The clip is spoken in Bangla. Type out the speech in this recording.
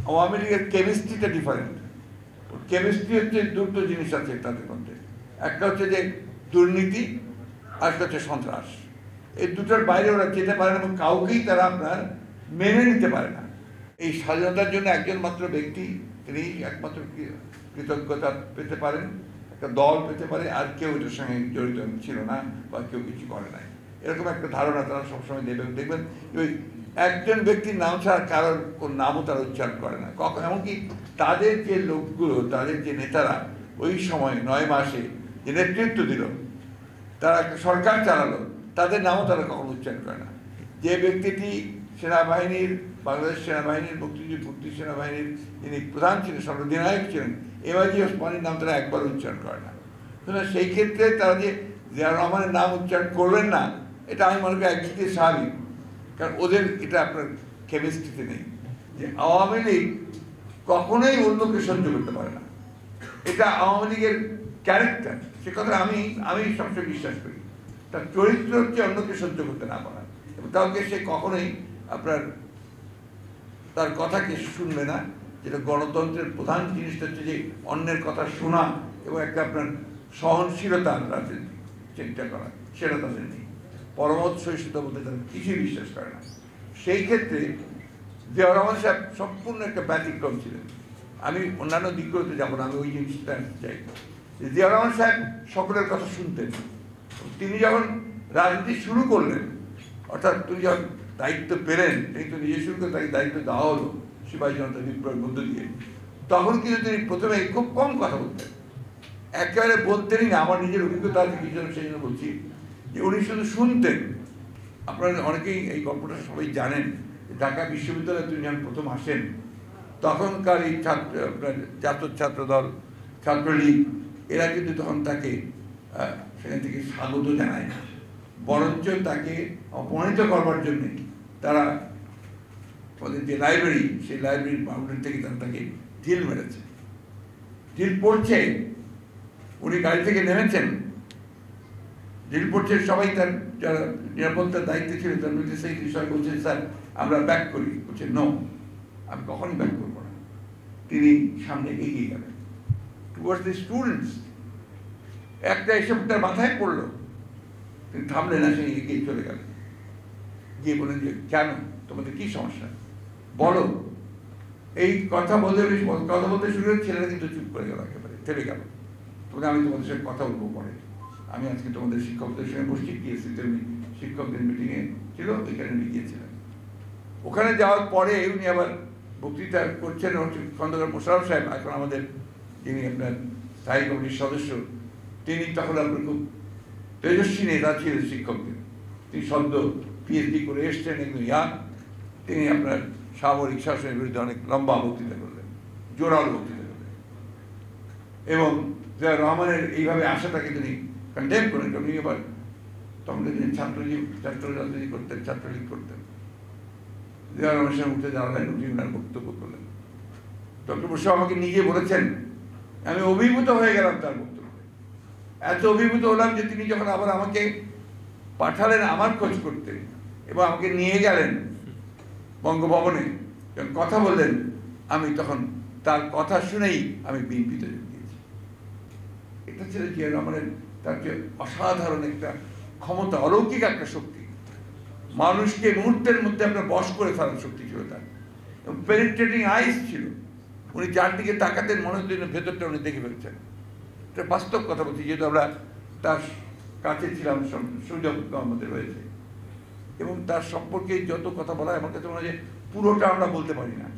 আওয়ামী লীগের কেমিস্ট্রিটা ডিফারেন্ট। কেমিস্ট্রি হচ্ছে দুটো জিনিস আছে তাদের মধ্যে, একটা হচ্ছে যে দুর্নীতি আর একটা হচ্ছে সন্ত্রাস। এই দুটোর বাইরে ওরা যেতে পারে না এবং কাউকেই তারা আপনার মেনে নিতে পারে না। এই স্বাধীনতার জন্য একজন মাত্র ব্যক্তি, তিনি একমাত্র কৃতজ্ঞতা পেতে পারেন, একটা দল পেতে পারে, আর কেউ এটার সঙ্গে জড়িত ছিল না বা কেউ কিছু করে নাই, এরকম একটা ধারণা তারা সবসময় দেবেন। দেখবেন ওই একজন ব্যক্তির নাম ছাড়া কারোর কোন নামও তারা উচ্চারণ করে না কখন। এমনকি তাদের যে লোকগুলো, তাদের যে নেতারা ওই সময় 9 মাসে যে নেতৃত্ব দিল, তারা একটা সরকার চালালো, তাদের নামও তারা কখনো উচ্চারণ করে না। যে ব্যক্তিটি সেনাবাহিনীর, বাংলাদেশ সেনাবাহিনীর, মুক্তি সেনাবাহিনীর যিনি প্রধান ছিলেন, সর্বাধিনায়ক ছিলেন, এমআইজি ওসমানীর নাম তারা একবার উচ্চারণ করে না। সুতরাং সেই ক্ষেত্রে তারা যে জিয়াউর রহমানের নাম উচ্চারণ করবেন না, এটা আমি মনে করি একদিকে স্বাভাবিক, কারণ ওদের এটা আপনার কেমিস্ট্রিতে নেই যে আওয়ামী লীগ কখনোই অন্যকে সহ্য করতে পারে না। এটা আওয়ামী লীগের ক্যারেক্টার, সে কথা আমি সবসময় বিশ্বাস করি। তার চরিত্র হচ্ছে অন্যকে সহ্য করতে না পারা, এবং কাউকে সে কখনোই আপনার তার কথাকে শুনবে না। যেটা গণতন্ত্রের প্রধান জিনিসটা হচ্ছে যে অন্যের কথা শোনা এবং একটা আপনার সহনশীলতা রাজনীতি চিন্তা করা, সেটা তাদের নেই। পরমত সহিষ্ণুতা বলতে তারা কিছুই বিশ্বাস করে না। সেই ক্ষেত্রে জিয়াউর রহমান সাহেব সম্পূর্ণ একটা ব্যতিক্রম ছিলেন। আমি অন্যান্য দিকগুলোতে যাবো না, আমি ওই জিনিসটা চাই। জিয়াউর রহমান সাহেব সকলের কথা শুনতেন। তিনি যখন রাজনীতি শুরু করলেন, অর্থাৎ তিনি যখন দায়িত্ব পেলেন, তিনি তো নিজে শুরু করে তাকে দায়িত্ব দেওয়া হলো সিপাহী জনতা বিপ্লবের মধ্য দিয়ে, তখন কিন্তু তিনি প্রথমে খুব কম কথা বলতেন, একেবারে বলতেনই না। আমার নিজের অভিজ্ঞতা আছে কিছু, সেই জন্য বলছি যে উনি শুধু শুনতেন। আপনারা অনেকেই এই গল্পটা সবাই জানেন, ঢাকা বিশ্ববিদ্যালয়ে তিনি যখন প্রথম আসেন, তখনকার এই জাতীয় ছাত্র দল, ছাত্রলীগ, এরা কিন্তু তখন তাকে সেখান থেকে স্বাগত জানায় না, বরঞ্চ তাকে অপমানিত করবার জন্যে তারা ওদের যে লাইব্রেরি, সেই লাইব্রেরির বাউন্ডারি থেকে তারা তাকে ঢিল মেরেছে। ঢিল পড়ছে, উনি গাড়ি থেকে নেমেছেন, ঢিল পড়ছে, সবাই তার যারা নিরাপত্তার দায়িত্বে ছিল তার মধ্যে সেই বিষয় বলছে, স্যার আমরা ব্যাক করি। বলছে নো, আমি কখনই ব্যাক করবো না। তিনি সামনে এগিয়ে গেলেন টুয়ার্ডস দি স্টুডেন্টস। একটা এসব তার মাথায় পড়লো, তিনি থামলেন না, সেই এগিয়ে চলে গেলেন, গিয়ে বলেন যে কেন, তোমাদের কি সমস্যা বলো। এই কথা বলতে শুরু করে ছেলেরা কিন্তু চুপ করে গেল, একেবারে থেমে গেল। তবে আমি তোমাদের সঙ্গে কথা বলবো পরে, আমি আজকে তোমাদের শিক্ষকদের সঙ্গে বসছি, পিএসসিতে শিক্ষকদের মিটিংয়ে ছিল, ওইখানে উনি গিয়েছিলেন। ওখানে যাওয়ার পরে উনি আবার বক্তৃতা করছেন। খন্দকার মোশাররফ সাহেব, এখন আমাদের যিনি আপনার স্থায়ী কমিটির সদস্য, তিনি তখন আপনার খুব তেজস্বী নেতা ছিলেন শিক্ষকদের। তিনি সদ্য পিএইচডি করে এসছেন, একদম ইয়াং। তিনি আপনার সামরিক শাসনের বিরুদ্ধে অনেক লম্বা বক্তৃতা করলেন, জোরালো বক্তৃতা করলেন, এবং জিয়াউর রহমানের এইভাবে আশাটাকে তিনি কন্ডেম করেন। উনি আবার তখন তিনি ছাত্র রাজনীতি করতেন, ছাত্রলীগ করতেন। জিয়াউর রহমানের সঙ্গে উঠে দাঁড়ালেন, উনি ওনার বক্তব্য করলেন। ডক্টর বসু আমাকে নিজে বলেছেন, আমি অভিভূত হয়ে গেলাম তার বক্তব্যে। এত অভিভূত হলাম যে তিনি যখন আবার আমাকে পাঠালেন আমার খোঁজ করতে এবং আমাকে নিয়ে গেলেন বঙ্গভবনে, যখন কথা বললেন, আমি তখন তার কথা শুনেই আমি বিএনপিতে যোগ দিয়েছি। এটা ছিল জিয়াউর রহমানের, তার যে অসাধারণ একটা ক্ষমতা, অলৌকিক একটা শক্তি, মানুষকে মুহূর্তের মধ্যে আপনার বশ করে ফেলার শক্তি ছিল তার, এবং পেনিট্রেটিং আইস ছিল। উনি যার দিকে তাকাতেন মনে হতো ভেতরটা উনি দেখে ফেলছেন। এটা বাস্তব কথা বলছি, যেহেতু আমরা তার কাছে ছিলাম, সুযোগ আমাদের হয়েছে। এবং তার সম্পর্কে যত কথা বলা হয়, আমার কাছে মনে হয় যে পুরোটা আমরা বলতে পারি না।